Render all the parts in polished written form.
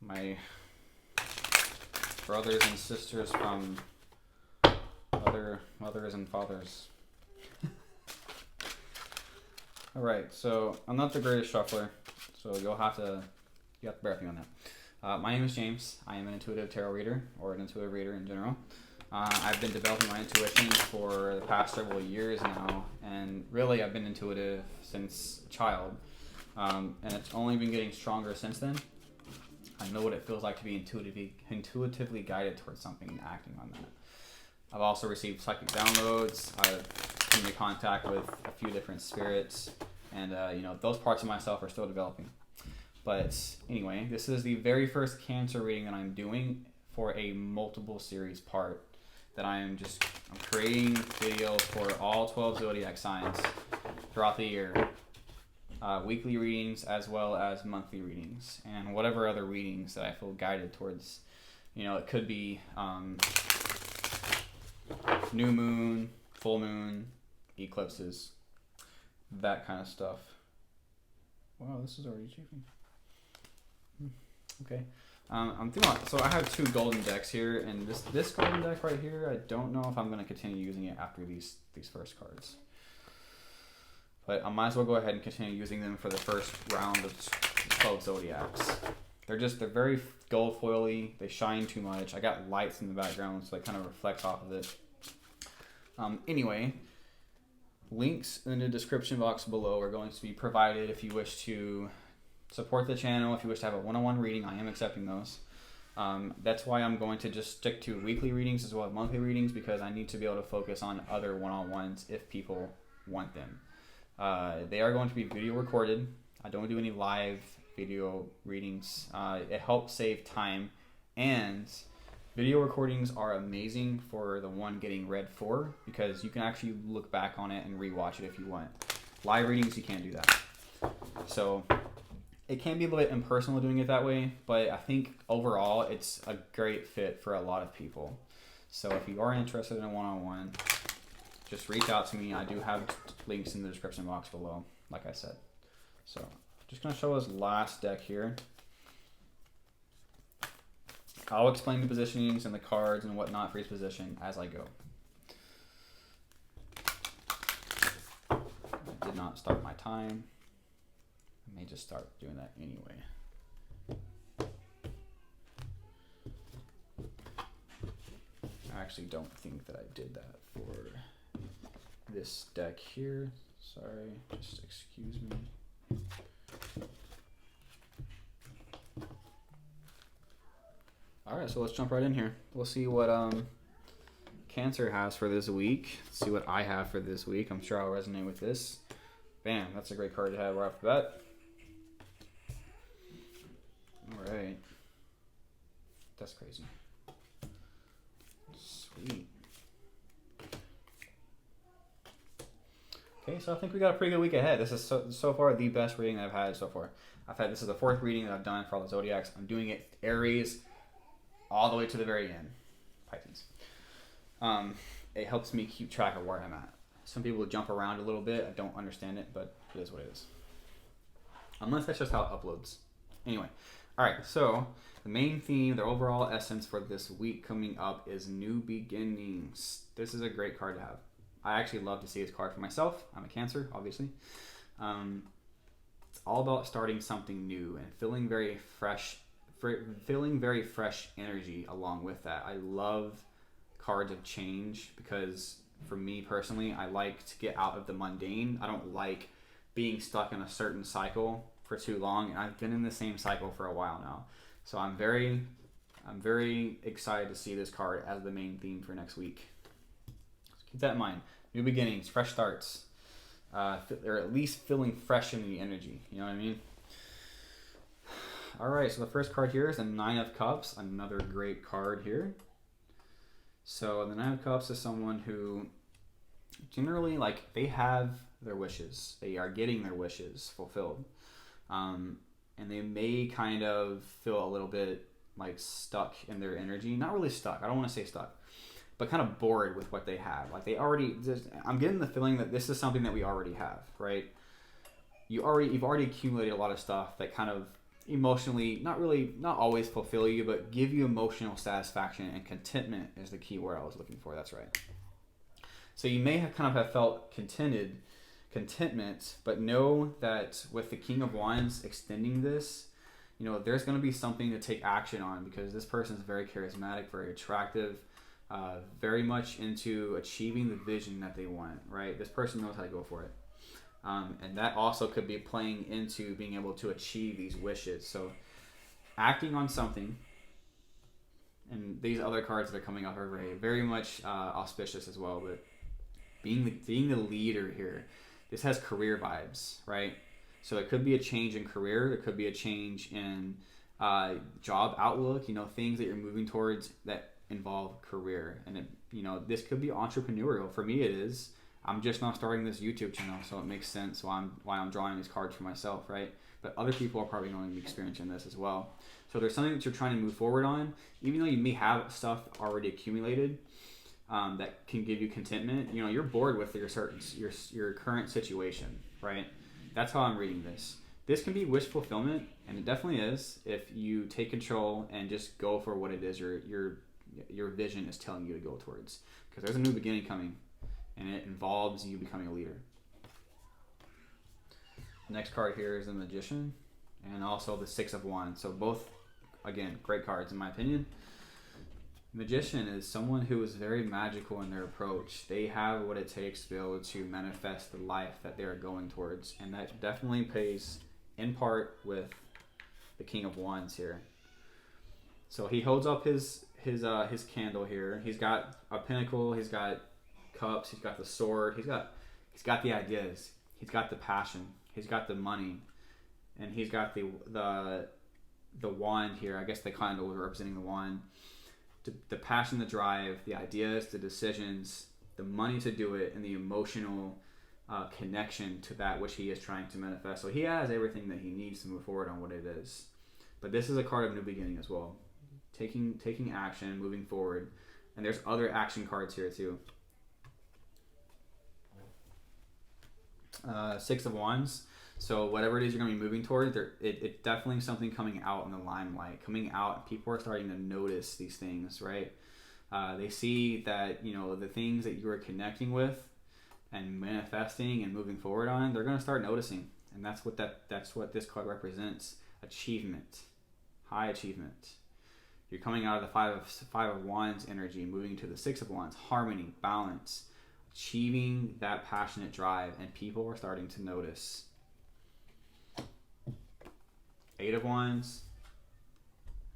my brothers and sisters from other mothers and fathers. All right, so I'm not the greatest shuffler, so you have to bear with me on that. My name is James. I am an intuitive tarot reader, or an intuitive reader in general. I've been developing my intuition for the past several years now, and really I've been intuitive since a child, and it's only been getting stronger since then. I know what it feels like to be intuitively guided towards something and acting on that. I've also received psychic downloads. I've come into contact with a few different spirits, and those parts of myself are still developing. But anyway, this is the very first Cancer reading that I'm doing for a multiple series part that I'm creating videos for all 12 zodiac signs throughout the year. Weekly readings as well as monthly readings, and whatever other readings that I feel guided towards. It could be new moon, full moon, eclipses, that kind of stuff. Wow, this is already achieving. Okay. So I have two golden decks here, and this golden deck right here, I don't know if I'm going to continue using it after these first cards. But I might as well go ahead and continue using them for the first round of 12 zodiacs. They're very gold foily. They shine too much. I got lights in the background, so it kind of reflects off of it. Anyway, links in the description box below are going to be provided if you wish to support the channel. If you wish to have a one-on-one reading, I am accepting those. That's why I'm going to just stick to weekly readings as well as monthly readings, because I need to be able to focus on other one-on-ones if people want them. They are going to be video recorded. I don't do any live video readings. It helps save time, and video recordings are amazing for the one getting read for, because you can actually look back on it and rewatch it if you want. Live readings, you can't do that. So it can be a little bit impersonal doing it that way, but I think overall it's a great fit for a lot of people. So if you are interested in a one-on-one, just reach out to me. I do have links in the description box below, like I said. So just going to show this last deck here. I'll explain the positionings and the cards and whatnot for each position as I go. I did not start my time. I may just start doing that anyway. I actually don't think that I did that for this deck here. Sorry, just excuse me. Alright, so let's jump right in here. We'll see what Cancer has for this week. Let's see what I have for this week. I'm sure I'll resonate with this. Bam, that's a great card to have right off the bat. Alright. That's crazy. Sweet. Okay, so I think we got a pretty good week ahead. This is so far the best reading I've had so far. This is the fourth reading that I've done for all the zodiacs. I'm doing it Aries all the way to the very end. Pisces. It helps me keep track of where I'm at. Some people jump around a little bit. I don't understand it, but it is what it is. Unless that's just how it uploads. Anyway, all right, so the main theme, the overall essence for this week coming up is new beginnings. This is a great card to have. I actually love to see this card for myself. I'm a Cancer, obviously. It's all about starting something new and feeling very fresh energy along with that. I love cards of change because for me personally, I like to get out of the mundane. I don't like being stuck in a certain cycle for too long, and I've been in the same cycle for a while now. So I'm very excited to see this card as the main theme for next week. So keep that in mind. New beginnings, fresh starts, or at least feeling fresh in the energy. You know what I mean? All right, so the first card here is the Nine of Cups, another great card here. So the Nine of Cups is someone who generally, they have their wishes. They are getting their wishes fulfilled. And they may kind of feel a little bit stuck in their energy. Not really stuck. I don't want to say stuck. But kind of bored with what they have. I'm getting the feeling that this is something that we already have, right? You've already accumulated a lot of stuff that kind of emotionally, not always fulfill you, but give you emotional satisfaction, and contentment is the key word I was looking for. That's right. So you may have felt contentment, but know that with the King of Wands extending this, there's going to be something to take action on, because this person is very charismatic, very attractive, very much into achieving the vision that they want, right? This person knows how to go for it. And that also could be playing into being able to achieve these wishes. So acting on something, and these other cards that are coming up are very much auspicious as well, but being the leader here, this has career vibes, right? So it could be a change in career, it could be a change in job outlook, things that you're moving towards that involve career. And this could be entrepreneurial. For me it is. I'm just now starting this YouTube channel, so it makes sense why I'm drawing these cards for myself, right? But other people are probably going to be experiencing this as well. So there's something that you're trying to move forward on, even though you may have stuff already accumulated that can give you contentment. You're bored with your current situation, right? That's how I'm reading this. This can be wish fulfillment, and it definitely is if you take control and just go for what it is your vision is telling you to go towards. Because there's a new beginning coming, and it involves you becoming a leader. The next card here is the Magician, and also the Six of Wands. So both, again, great cards in my opinion. Magician is someone who is very magical in their approach. They have what it takes to be able to manifest the life that they're going towards, and that definitely pays in part with the King of Wands here. So he holds up his candle here. He's got a pentacle. He's got cups. He's got the sword. He's got the ideas. He's got the passion. He's got the money, and he's got the wand here. I guess the candle representing the wand. The passion, the drive, the ideas, the decisions, the money to do it, and the emotional connection to that which he is trying to manifest. So he has everything that he needs to move forward on what it is. But this is a card of new beginning as well. Taking action, moving forward. And there's other action cards here too. Six of Wands. So whatever it is you're going to be moving toward, it definitely something coming out in the limelight, coming out, and people are starting to notice these things, right? They see that, the things that you are connecting with and manifesting and moving forward on, they're going to start noticing. And that's what this card represents. Achievement. High achievement. You're coming out of the five of Wands energy, moving to the Six of Wands. Harmony, balance, achieving that passionate drive, and people are starting to notice. Eight of Wands,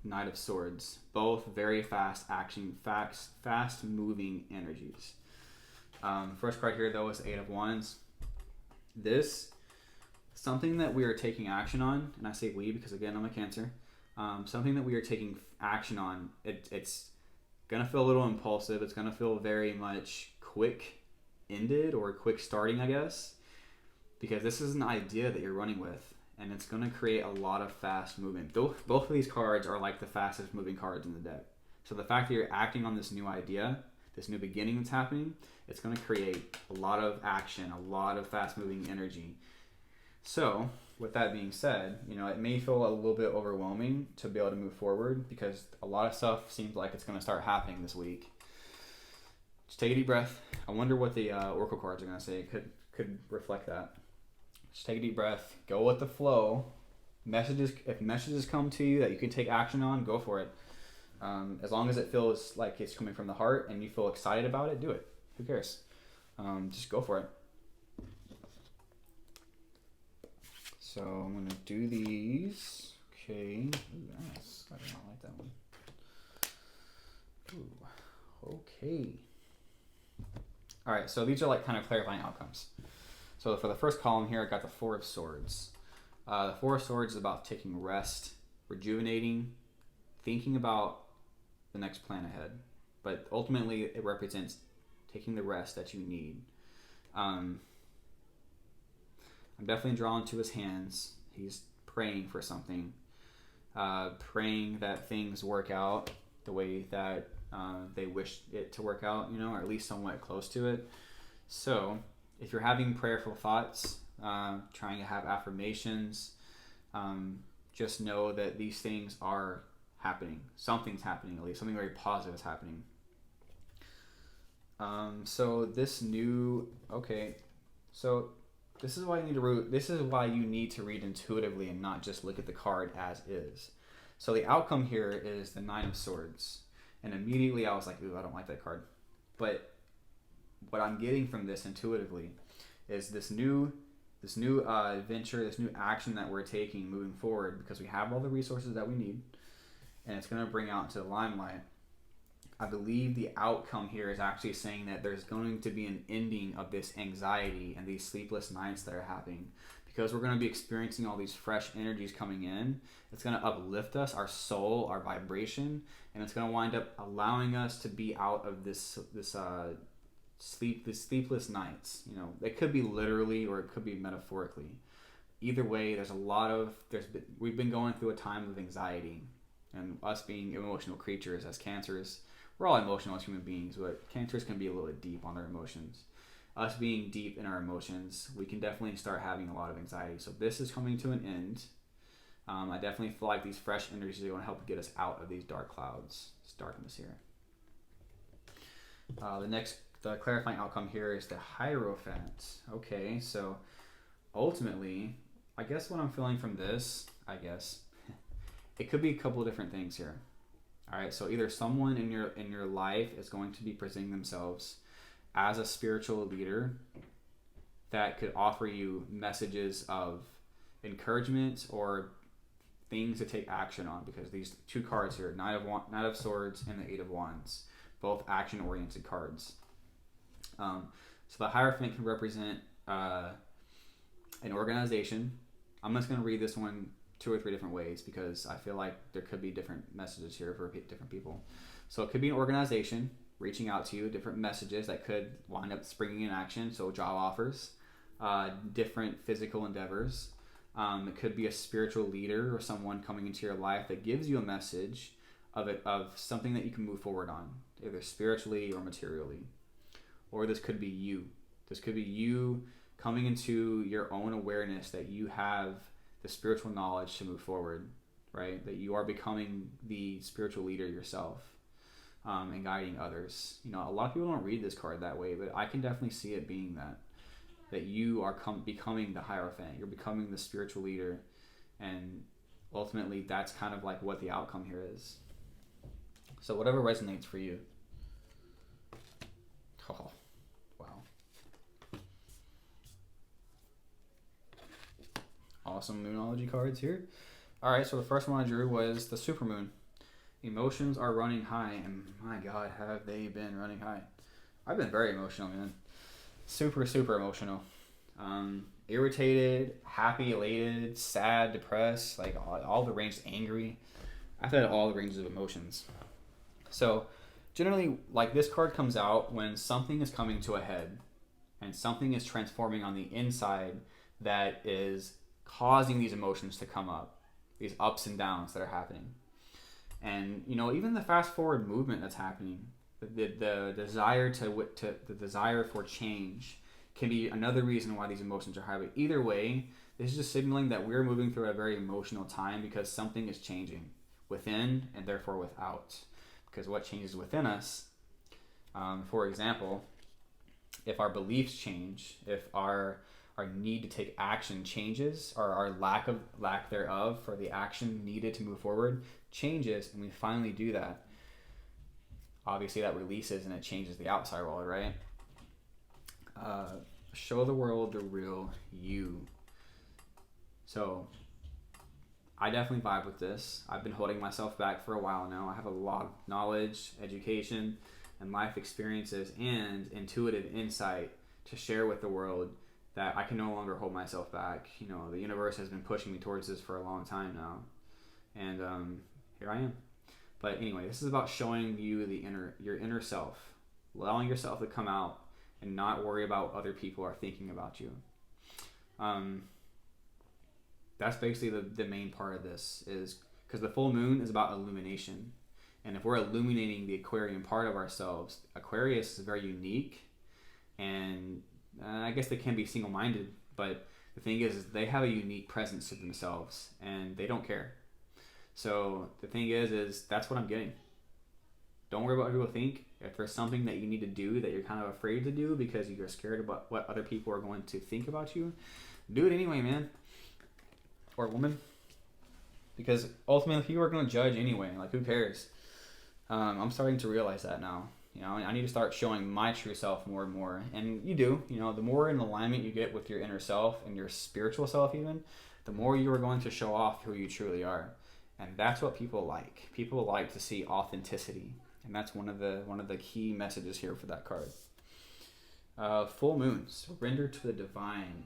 Knight of Swords, both very fast moving energies. First card here though is Eight of Wands. This, something that we are taking action on, and I say we because again I'm a Cancer. Something that we are taking action on. It's gonna feel a little impulsive. It's gonna feel very much quick ended or quick starting, I guess, because this is an idea that you're running with. And it's going to create a lot of fast movement. Both of these cards are like the fastest moving cards in the deck. So the fact that you're acting on this new idea, this new beginning that's happening, it's going to create a lot of action, a lot of fast moving energy. So with that being said, it may feel a little bit overwhelming to be able to move forward because a lot of stuff seems like it's going to start happening this week. Just take a deep breath. I wonder what the Oracle cards are going to say. It could reflect that. Just take a deep breath. Go with the flow. If messages come to you that you can take action on, go for it. As long as it feels like it's coming from the heart and you feel excited about it, do it. Who cares? Just go for it. So I'm going to do these. Okay. Ooh, nice. I do not like that one. Ooh. Okay. All right. So these are like kind of clarifying outcomes. So for the first column here, I got the Four of Swords. The Four of Swords is about taking rest, rejuvenating, thinking about the next plan ahead. But ultimately, it represents taking the rest that you need. I'm definitely drawn to his hands. He's praying for something. Praying that things work out the way that they wish it to work out, or at least somewhat close to it. So if you're having prayerful thoughts, trying to have affirmations, just know that these things are happening. Something's happening, at least something very positive is happening. So this is why you need to read intuitively and not just look at the card as is. So the outcome here is the Nine of Swords, and immediately I was like, ooh, I don't like that card. But what I'm getting from this intuitively is this new adventure, this new action that we're taking moving forward, because we have all the resources that we need, and it's going to bring out to the limelight. I believe the outcome here is actually saying that there's going to be an ending of this anxiety and these sleepless nights that are happening, because we're going to be experiencing all these fresh energies coming in. It's going to uplift us, our soul, our vibration, and it's going to wind up allowing us to be out of this sleepless nights. You know, it could be literally or it could be metaphorically. Either way, we've been going through a time of anxiety, and us being emotional creatures as cancers, we're all emotional as human beings, but cancers can be a little bit deep on their emotions. Us being deep in our emotions, we can definitely start having a lot of anxiety. So this is coming to an end. I definitely feel like these fresh energies are going to help get us out of these dark clouds, this darkness here. The clarifying outcome here is the Hierophant. Okay, so ultimately, I guess what I'm feeling from this, it could be a couple of different things here. All right, so either someone in your life is going to be presenting themselves as a spiritual leader that could offer you messages of encouragement or things to take action on, because these two cards here, Knight of Swords and the Eight of Wands, both action-oriented cards. So the Hierophant can represent an organization. I'm just going to read this one 2 or 3 different ways, because I feel like there could be different messages here for different people. So it could be an organization reaching out to you, different messages that could wind up springing in action. So job offers, different physical endeavors. It could be a spiritual leader or someone coming into your life that gives you a message of something that you can move forward on, either spiritually or materially. Or this could be you. This could be you coming into your own awareness that you have the spiritual knowledge to move forward, right? That you are becoming the spiritual leader yourself, and guiding others. You know, a lot of people don't read this card that way, but I can definitely see it being that you are becoming the Hierophant. You're becoming the spiritual leader, and ultimately that's kind of like what the outcome here is. So whatever resonates for you. Oh, wow. Awesome Moonology cards here. All right, so the first one I drew was the Supermoon. Emotions are running high, and my God, have they been running high. I've been very emotional, man. Super, super emotional. Irritated, happy, elated, sad, depressed, like all the ranges, angry. I've had all the ranges of emotions. So generally, like, this card comes out when something is coming to a head and something is transforming on the inside that is causing these emotions to come up, these ups and downs that are happening. And, you know, even the fast forward movement that's happening, the desire the desire for change can be another reason why these emotions are high. But either way, this is just signaling that we're moving through a very emotional time, because something is changing within and therefore without. Because what changes within us, for example, if our beliefs change, if our need to take action changes, or our lack thereof for the action needed to move forward changes, and we finally do that, obviously that releases and it changes the outside world, right? Show the world the real you. So I definitely vibe with this. I've been holding myself back for a while now. I have a lot of knowledge, education, and life experiences and intuitive insight to share with the world, that I can no longer hold myself back. You know, the universe has been pushing me towards this for a long time now, and here I am. But anyway, this is about showing you your inner self, allowing yourself to come out and not worry about what other people are thinking about you. That's basically the main part of this, is because the full moon is about illumination. And if we're illuminating the Aquarian part of ourselves, Aquarius is very unique, and I guess they can be single-minded, but the thing is they have a unique presence to themselves, and they don't care. So the thing is that's what I'm getting. Don't worry about what people think. If there's something that you need to do that you're kind of afraid to do because you're scared about what other people are going to think about you, do it anyway, man. Or woman. Because ultimately people are going to judge anyway. Like, who cares? I'm starting to realize that now. You know, I need to start showing my true self more and more. And you do. You know, the more in alignment you get with your inner self and your spiritual self even, the more you are going to show off who you truly are. And that's what people like. People like to see authenticity. And that's one of the key messages here for that card. Full moon, surrender to the divine.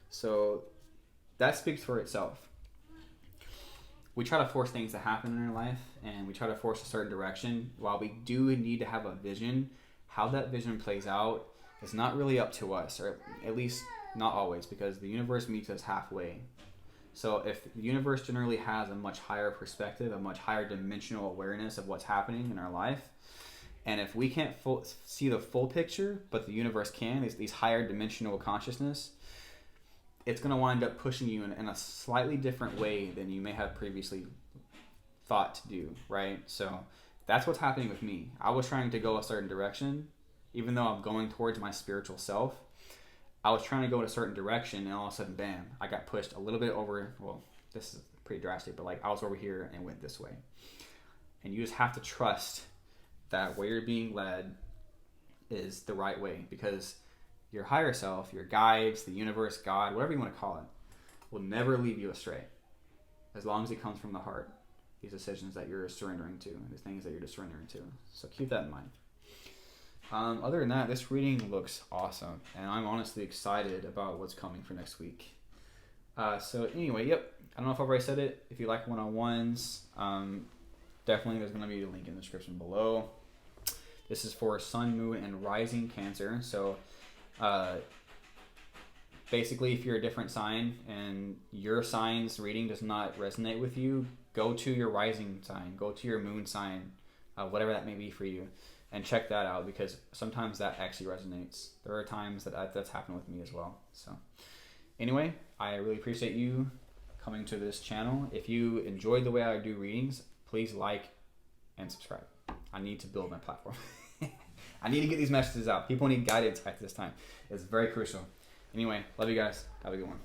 So that speaks for itself. We try to force things to happen in our life, and we try to force a certain direction. While we do need to have a vision, how that vision plays out is not really up to us, or at least not always, because the universe meets us halfway. So if the universe generally has a much higher perspective, a much higher dimensional awareness of what's happening in our life, and if we can't see the full picture, but the universe can, these higher dimensional consciousness, it's going to wind up pushing you in a slightly different way than you may have previously thought to do, right? So that's what's happening with me. I was trying to go a certain direction, even though I'm going towards my spiritual self. I was trying to go in a certain direction, and all of a sudden, bam, I got pushed a little bit over. Well, this is pretty drastic, but like I was over here and went this way. And you just have to trust that where you're being led is the right way, because your higher self, your guides, the universe, God, whatever you want to call it, will never lead you astray as long as it comes from the heart. These decisions that you're surrendering to, and the things that you're surrendering to. So keep that in mind. Other than that, this reading looks awesome, and I'm honestly excited about what's coming for next week. So anyway, yep. I don't know if I've already said it. If you like one-on-ones, definitely there's going to be a link in the description below. This is for Sun, Moon, and Rising Cancer. So basically, if you're a different sign and your sign's reading does not resonate with you, go to your rising sign, go to your moon sign, whatever that may be for you, and check that out, because sometimes that actually resonates. There are times that's happened with me as well. So anyway, I really appreciate you coming to this channel. If you enjoyed the way I do readings, please like and subscribe. I need to build my platform. I need to get these messages out. People need guidance at this time. It's very crucial. Anyway, love you guys. Have a good one.